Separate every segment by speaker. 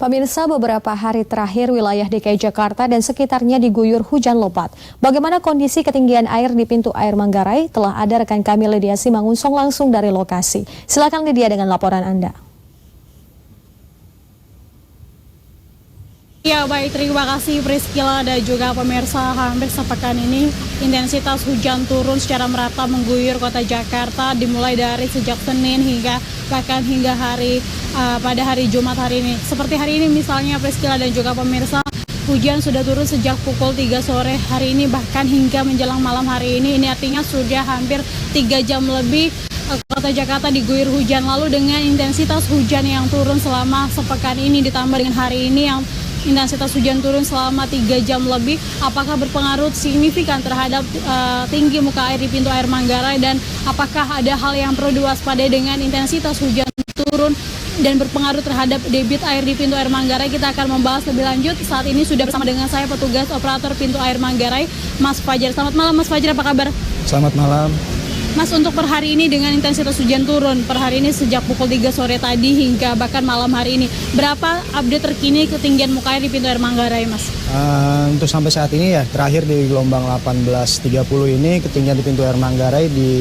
Speaker 1: Pemirsa, beberapa hari terakhir wilayah DKI Jakarta dan sekitarnya diguyur hujan lebat. Bagaimana kondisi ketinggian air di pintu air Manggarai? Telah ada rekan kami Lydia Simangunsong langsung dari lokasi. Silakan Lydia dengan laporan Anda.
Speaker 2: Ya baik, terima kasih Priscila dan juga pemirsa. Hampir sepekan ini intensitas hujan turun secara merata mengguyur kota Jakarta dimulai dari sejak Senin hingga bahkan hingga pada hari Jumat hari ini. Seperti hari ini misalnya Priscila dan juga pemirsa, hujan sudah turun sejak pukul 3 sore hari ini bahkan hingga menjelang malam hari ini. Ini artinya sudah hampir 3 jam lebih kota Jakarta diguyur hujan. Lalu dengan intensitas hujan yang turun selama sepekan ini ditambah dengan hari ini yang intensitas hujan turun selama 3 jam lebih, apakah berpengaruh signifikan terhadap tinggi muka air di pintu air Manggarai, dan apakah ada hal yang perlu diwaspadai dengan intensitas hujan turun dan berpengaruh terhadap debit air di pintu air Manggarai? Kita akan membahas lebih lanjut. Saat ini sudah bersama dengan saya petugas operator pintu air Manggarai, Mas Fajar. Selamat malam Mas Fajar, apa kabar?
Speaker 3: Selamat malam.
Speaker 2: Mas, untuk per hari ini dengan intensitas hujan turun per hari ini sejak pukul 3 sore tadi hingga bahkan malam hari ini, berapa update terkini ketinggian muka air di pintu air Manggarai, Mas?
Speaker 3: Untuk sampai saat ini ya, terakhir di gelombang 18.30 ini ketinggian di pintu air Manggarai di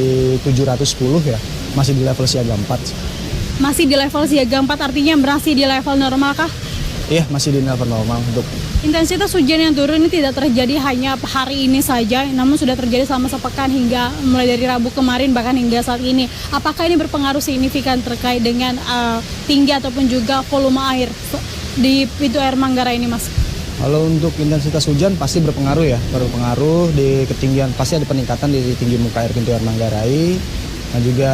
Speaker 3: 710 ya, masih di level siaga 4.
Speaker 2: Masih di level siaga 4, artinya masih di level normal kah?
Speaker 3: Iya, masih di level normal. Untuk
Speaker 2: intensitas hujan yang turun ini tidak terjadi hanya hari ini saja, namun sudah terjadi selama sepekan hingga mulai dari Rabu kemarin bahkan hingga saat ini. Apakah ini berpengaruh signifikan terkait dengan tinggi ataupun juga volume air di pintu air Manggarai ini, Mas?
Speaker 3: Kalau untuk intensitas hujan pasti berpengaruh ya, berpengaruh di ketinggian, pasti ada peningkatan di tinggi muka air pintu air Manggarai. Nah juga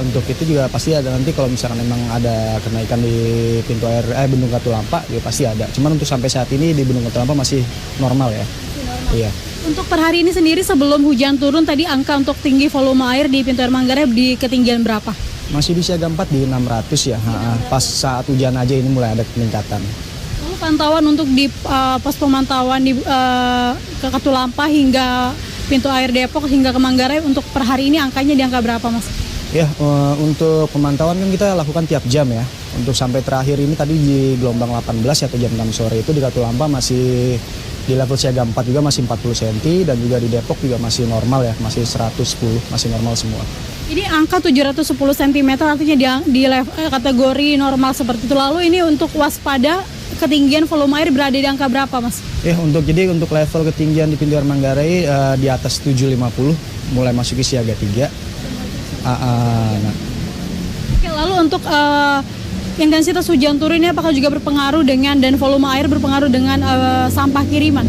Speaker 3: untuk itu juga pasti ada nanti kalau misalkan memang ada kenaikan di pintu air Bendung Katulampa juga pasti ada. Cuman untuk sampai saat ini di Bendung Katulampa masih normal ya.
Speaker 2: Normal.
Speaker 3: Iya.
Speaker 2: Untuk per hari ini sendiri sebelum hujan turun tadi angka untuk tinggi volume air di pintu air Manggarai di ketinggian berapa?
Speaker 3: Masih di siaga 4 di 600 ya. Pas saat hujan aja ini mulai ada peningkatan.
Speaker 2: Lalu pantauan untuk di pos pemantauan di Katulampa hingga pintu air Depok hingga ke Manggarai untuk per hari ini angkanya di angka berapa, Mas?
Speaker 3: Ya, untuk pemantauan kan kita lakukan tiap jam ya. Untuk sampai terakhir ini tadi di gelombang 18 atau jam 6 sore itu di Katulampa masih di level siaga 4 juga masih 40 cm, dan juga di Depok juga masih normal ya, masih 110, masih normal semua.
Speaker 2: Ini angka 710 cm artinya di kategori normal seperti itu. Lalu ini untuk waspada ketinggian volume air berada di angka berapa, Mas?
Speaker 3: Ya, untuk level ketinggian di pintu air Manggarai di atas 750, mulai masuki siaga 3. Nah.
Speaker 2: Oke, lalu untuk intensitas hujan turun ini apakah juga berpengaruh dengan dan volume air berpengaruh dengan sampah kiriman?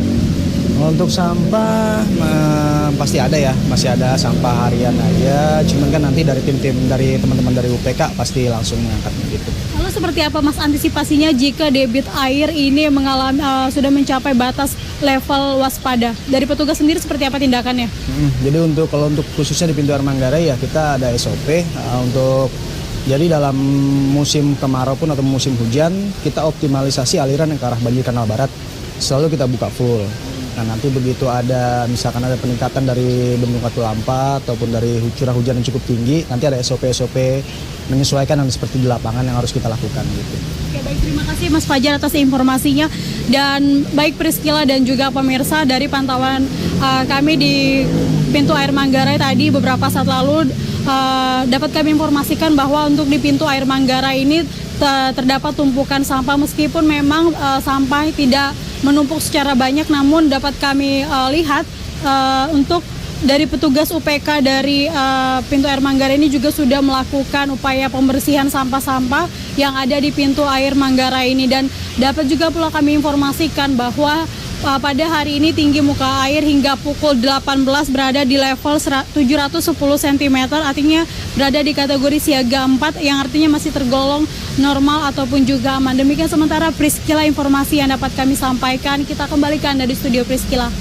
Speaker 3: Untuk sampah pasti ada ya, masih ada sampah harian aja. Cuman kan nanti dari tim-tim dari teman-teman dari UPK pasti langsung mengangkatnya gitu.
Speaker 2: Lalu seperti apa, Mas, antisipasinya jika debit air ini sudah mencapai batas level waspada? Dari petugas sendiri seperti apa tindakannya?
Speaker 3: Jadi kalau untuk khususnya di pintu air Manggarai ya kita ada SOP jadi dalam musim kemarau pun atau musim hujan kita optimalisasi aliran yang ke arah banjir kanal barat selalu kita buka full. Nah nanti begitu misalkan ada peningkatan dari Bendung Katulampa ataupun dari curah hujan yang cukup tinggi, nanti ada SOP menyesuaikan yang seperti di lapangan yang harus kita lakukan gitu.
Speaker 2: Oke, baik, terima kasih Mas Fajar atas informasinya. Dan baik Priscila dan juga pemirsa, dari pantauan kami di pintu air Manggarai tadi beberapa saat lalu dapat kami informasikan bahwa untuk di pintu air Manggarai ini terdapat tumpukan sampah, meskipun memang sampah tidak menumpuk secara banyak, namun dapat kami lihat untuk dari petugas UPK dari pintu air Manggarai ini juga sudah melakukan upaya pembersihan sampah-sampah yang ada di pintu air Manggarai ini. Dan dapat juga pula kami informasikan bahwa pada hari ini tinggi muka air hingga pukul 18 berada di level 710 cm, artinya berada di kategori siaga 4 yang artinya masih tergolong normal ataupun juga aman. Demikian sementara Priscila informasi yang dapat kami sampaikan. Kita kembalikan dari studio Priscila.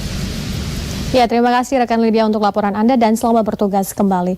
Speaker 1: Ya, terima kasih rekan Lydia untuk laporan Anda dan selamat bertugas kembali.